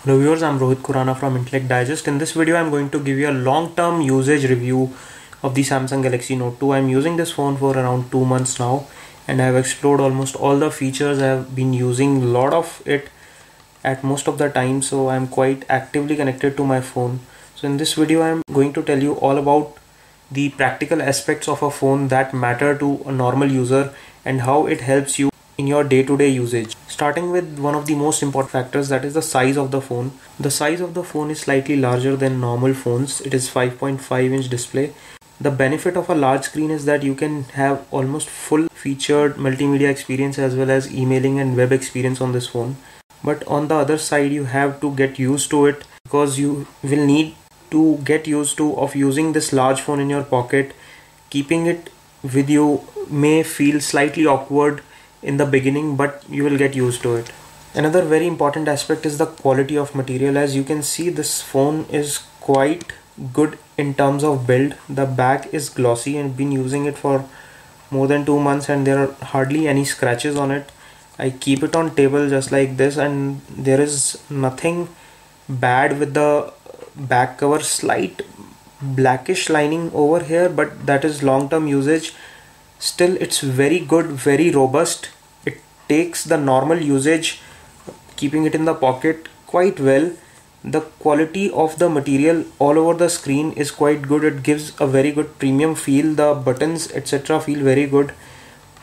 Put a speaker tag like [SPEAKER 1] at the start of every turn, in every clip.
[SPEAKER 1] Hello viewers, I'm Rohit Khurana from Intellect Digest. In this video, I'm going to give you a long-term usage review of the Samsung Galaxy Note 2. I'm using this phone for around 2 months now, and I've explored almost all the features. I've been using a lot of it at most of the time, so I'm quite actively connected to my phone. So in this video, I'm going to tell you all about the practical aspects of a phone that matter to a normal user and how it helps you in your day-to-day usage. Starting with one of the most important factors, that is the size of the phone. The size of the phone is slightly larger than normal phones. It is 5.5-inch display. The benefit of a large screen is that you can have almost full featured multimedia experience as well as emailing and web experience on this phone. But on the other side, you have to get used to it, because you will need to get used to of using this large phone in your pocket. Keeping it with you may feel slightly awkward in the beginning, but you will get used to it. Another very important aspect is the quality of material. As you can see, this phone is quite good in terms of build. The back is glossy, and been using it for more than 2 months and there are hardly any scratches on it. I keep it on table just like this, and there is nothing bad with the back cover. Slight blackish lining over here, but that is long-term usage. Still, it's very good, very robust. It takes the normal usage, keeping it in the pocket, quite well. The quality of the material all over the screen is quite good. It gives a very good premium feel. The buttons etc. feel very good.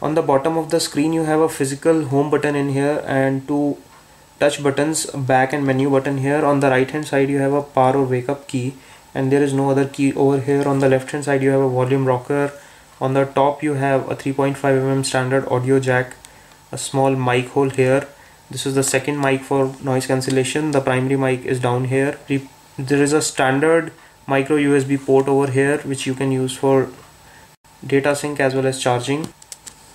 [SPEAKER 1] On the bottom of the screen you have a physical home button in here and two touch buttons, back and menu button here. On the right hand side you have a power or wake up key, and there is no other key over here. On the left hand side you have a volume rocker. On the top you have a 3.5mm standard audio jack, a small mic hole here. This is the second mic for noise cancellation. The primary mic is down here. There is a standard micro USB port over here which you can use for data sync as well as charging.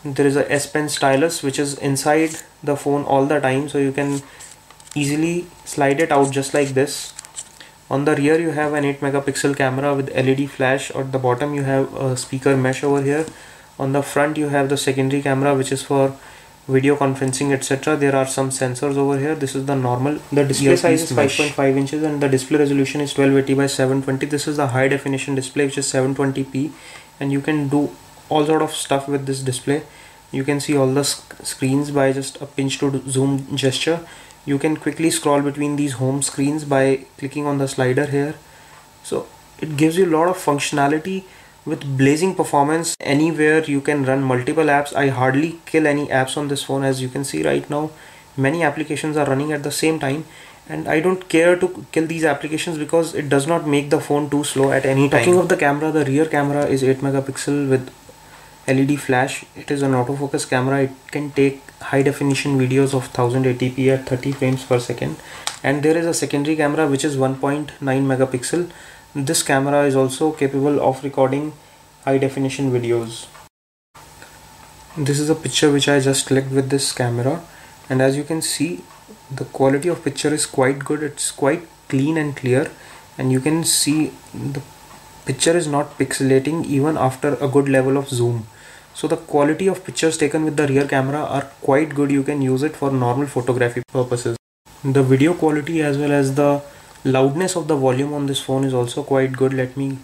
[SPEAKER 1] There is a S Pen stylus which is inside the phone all the time, so you can easily slide it out just like this. On the rear you have an 8 megapixel camera with LED flash. At the bottom you have a speaker mesh over here. On the front you have the secondary camera which is for video conferencing etc. There are some sensors over here. This is the normal. The display size is 5.5 inches and the display resolution is 1280 by 720. This is the high definition display which is 720p, and you can do all sort of stuff with this display. You can see all the screens by just a pinch to zoom gesture. You can quickly scroll between these home screens by clicking on the slider here. So it gives you a lot of functionality with blazing performance. Anywhere you can run multiple apps. I hardly kill any apps on this phone. As you can see right now, many applications are running at the same time, and I don't care to kill these applications because it does not make the phone too slow at any time. Talking of the camera, the rear camera is 8 megapixel with LED flash. It is an autofocus camera. It can take high definition videos of 1080p at 30 frames per second. And there is a secondary camera which is 1.9 megapixel. This camera is also capable of recording high definition videos. This is a picture which I just clicked with this camera, and as you can see, the quality of picture is quite good. It's quite clean and clear, and you can see the picture is not pixelating even after a good level of zoom. So the quality of pictures taken with the rear camera are quite good. You can use it for normal photography purposes. The video quality as well as the loudness of the volume on this phone is also quite good. Let me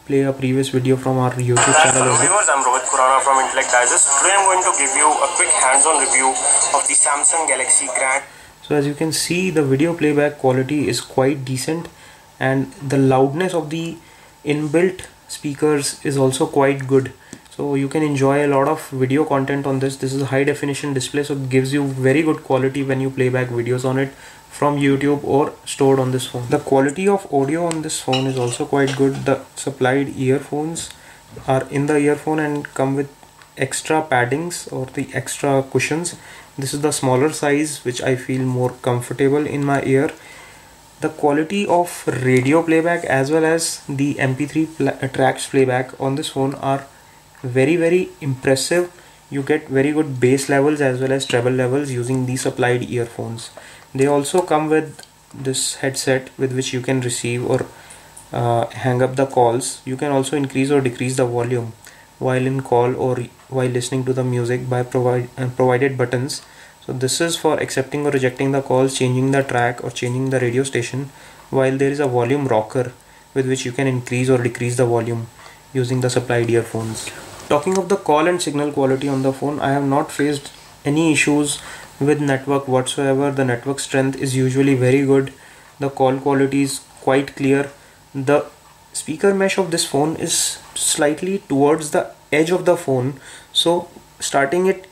[SPEAKER 1] play a previous video from our YouTube channel.
[SPEAKER 2] Hello viewers, I'm Rohit Khurana from Intellect Digest. Today I'm going to give you a quick hands-on review of the Samsung Galaxy Grand.
[SPEAKER 1] So as you can see, the video playback quality is quite decent, and the loudness of the inbuilt speakers is also quite good. So you can enjoy a lot of video content on this. This is a high definition display, so it gives you very good quality when you play back videos on it from YouTube or stored on this phone. The quality of audio on this phone is also quite good. The supplied earphones are in the earphone and come with extra paddings or the extra cushions. This is the smaller size which I feel more comfortable in my ear. The quality of radio playback as well as the MP3 tracks playback on this phone are very impressive. You get very good bass levels as well as treble levels using the supplied earphones. They also come with this headset with which you can receive or hang up the calls. You can also increase or decrease the volume while in call or while listening to the music by provided buttons. So this is for accepting or rejecting the calls, changing the track or changing the radio station, while there is a volume rocker with which you can increase or decrease the volume using the supplied earphones. Talking of the call and signal quality on the phone, I have not faced any issues with network whatsoever. The network strength is usually very good. The call quality is quite clear. The speaker mesh of this phone is slightly towards the edge of the phone, so starting it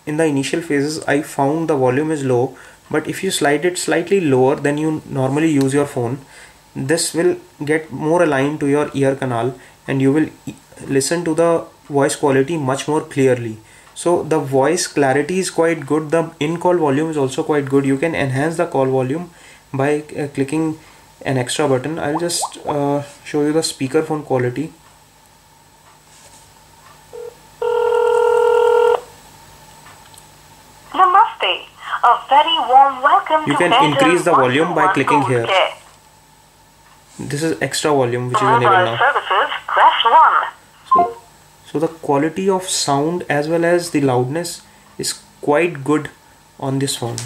[SPEAKER 1] in the initial phases I found the volume is low, but if you slide it slightly lower than you normally use your phone, this will get more aligned to your ear canal and you will listen to the voice quality much more clearly. So the voice clarity is quite good. The in-call volume is also quite good. You can enhance the call volume by clicking an extra button. I'll just show you the speakerphone quality.
[SPEAKER 3] Namaste. A very warm welcome.
[SPEAKER 1] You can increase the volume by clicking here. This is extra volume which is enabled now.
[SPEAKER 3] Services, press 1.
[SPEAKER 1] So the quality of sound as well as the loudness is quite good on this phone.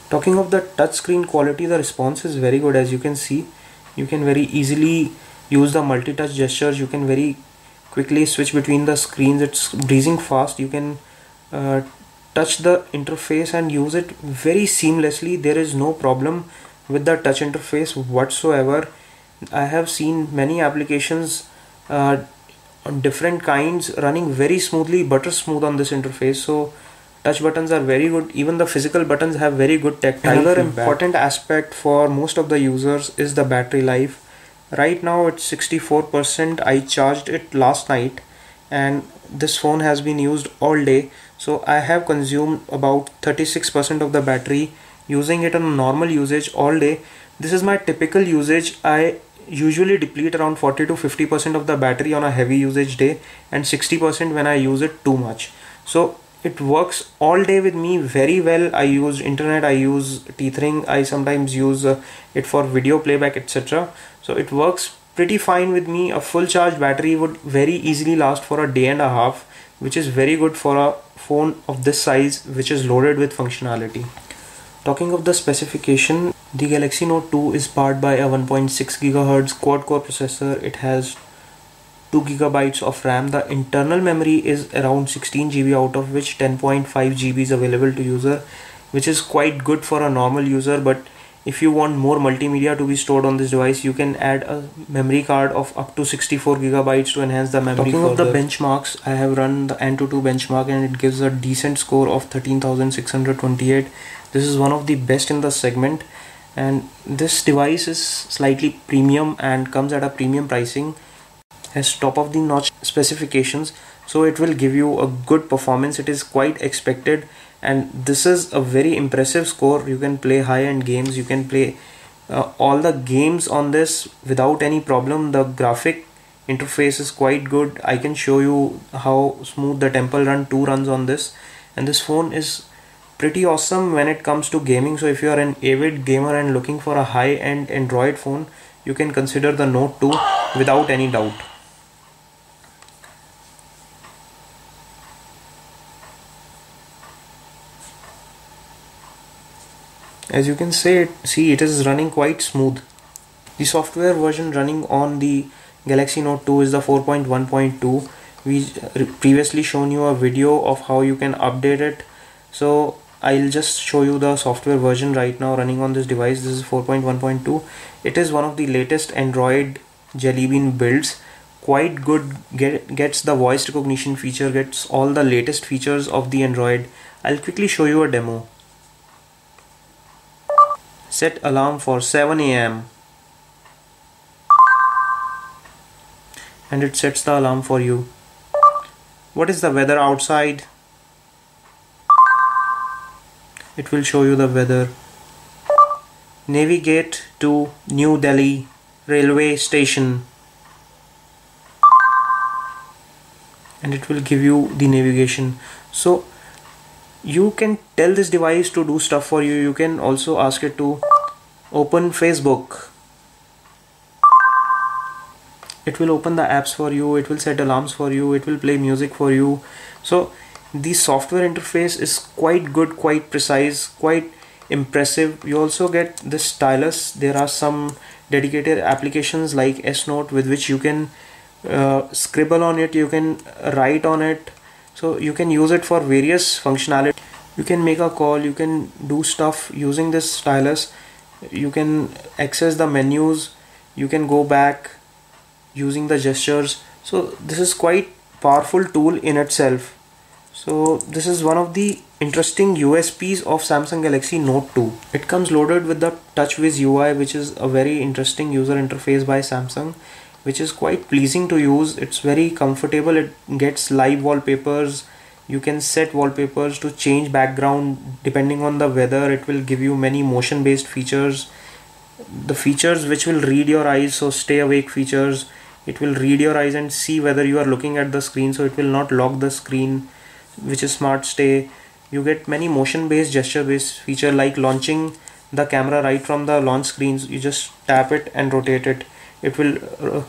[SPEAKER 1] Talking of the touchscreen quality, the response is very good. As you can see, you can very easily use the multi-touch gestures. You can very quickly switch between the screens. It's breezing fast. You can touch the interface and use it very seamlessly. There is no problem with the touch interface whatsoever. I have seen many applications on different kinds running very smoothly, butter smooth on this interface. So touch buttons are very good. Even the physical buttons have very good tactile feedback. Another important aspect for most of the users is the battery life. Right now it's 64%. I charged it last night and this phone has been used all day. So I have consumed about 36% of the battery using it on normal usage all day. This is my typical usage. I usually deplete around 40 to 50% of the battery on a heavy usage day and 60% when I use it too much. So it works all day with me very well. I use internet, I use tethering, I sometimes use it for video playback, etc. So it works pretty fine with me. A full charge battery would very easily last for a day and a half, which is very good for a phone of this size which is loaded with functionality. Talking of the specification, the Galaxy Note 2 is powered by a 1.6 GHz quad-core processor. It has 2 GB of RAM. The internal memory is around 16 GB, out of which 10.5 GB is available to user, which is quite good for a normal user. But if you want more multimedia to be stored on this device, you can add a memory card of up to 64 GB to enhance the memory. Talking of the benchmarks, I have run the AnTuTu benchmark and it gives a decent score of 13,628. This is one of the best in the segment, and this device is slightly premium and comes at a premium pricing, has top of the notch specifications, so it will give you a good performance. It is quite expected and this is a very impressive score. You can play high-end games, you can play all the games on this without any problem. The graphic interface is quite good. I can show you how smooth the Temple Run 2 runs on this, and this phone is pretty awesome when it comes to gaming. So if you are an avid gamer and looking for a high-end Android phone, you can consider the Note 2 without any doubt. As you can see, it is running quite smooth. The software version running on the Galaxy Note 2 is the 4.1.2. We previously shown you a video of how you can update it. So I'll just show you the software version right now running on this device. This is 4.1.2. It is one of the latest Android Jelly Bean builds. Quite good, gets the voice recognition feature, gets all the latest features of the Android. I'll quickly show you a demo. Set alarm for 7 AM and it sets the alarm for you. What is the weather outside? It will show you the weather. Navigate to New Delhi railway station and it will give you the navigation. So you can tell this device to do stuff for you. You can also ask it to open Facebook. It will open the apps for you, it will set alarms for you, it will play music for you. So The software interface is quite good, quite precise, quite impressive. You also get this stylus. There are some dedicated applications like S Note with which you can scribble on it, you can write on it, so you can use it for various functionality. You can make a call, you can do stuff using this stylus, you can access the menus, you can go back using the gestures. So this is quite powerful tool in itself. So this is one of the interesting USPs of Samsung Galaxy Note 2. It comes loaded with the TouchWiz UI, which is a very interesting user interface by Samsung, which is quite pleasing to use. It's very comfortable. It gets live wallpapers. You can set wallpapers to change background depending on the weather. It will give you many motion based features. The features which will read your eyes, so stay awake features. It will read your eyes and see whether you are looking at the screen, so it will not lock the screen, which is smart stay. You get many motion based, gesture based feature like launching the camera right from the launch screens. You just tap it and rotate it. It will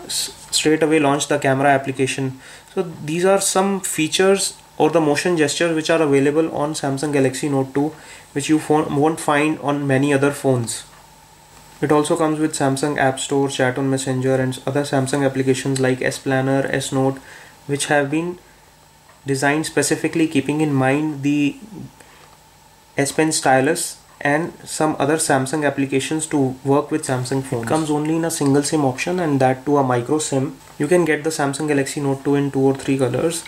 [SPEAKER 1] straight away launch the camera application. So these are some features or the motion gestures which are available on Samsung Galaxy Note 2, which you won't find on many other phones. It also comes with Samsung App Store, Chat on Messenger and other Samsung applications like S Planner, S Note, which have been designed specifically keeping in mind the S Pen stylus and some other Samsung applications to work with Samsung phones. It comes only in a single SIM option, and that too a micro SIM. You can get the Samsung Galaxy Note 2 in 2 or 3 colors,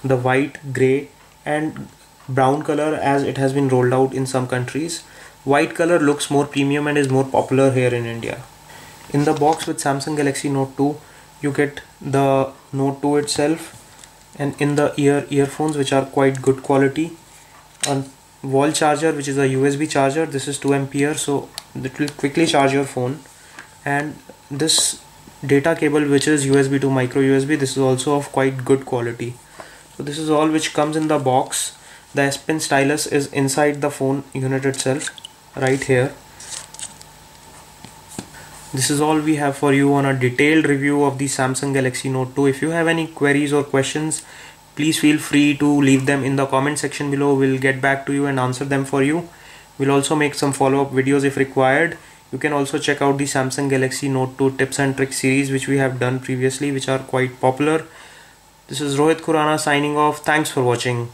[SPEAKER 1] the white, grey and brown color, as it has been rolled out in some countries. White color looks more premium and is more popular here in India. In the box with Samsung Galaxy Note 2, you get the Note 2 itself, and in the earphones, which are quite good quality, a wall charger which is a USB charger. This is 2 ampere, so it will quickly charge your phone, and this data cable which is USB to micro USB, this is also of quite good quality. So this is all which comes in the box. The S Pen stylus is inside the phone unit itself, right here. This is all we have for you on a detailed review of the Samsung Galaxy Note 2. If you have any queries or questions, please feel free to leave them in the comment section below. We'll get back to you and answer them for you. We'll also make some follow-up videos if required. You can also check out the Samsung Galaxy Note 2 tips and tricks series, which we have done previously, which are quite popular. This is Rohit Khurana signing off. Thanks for watching.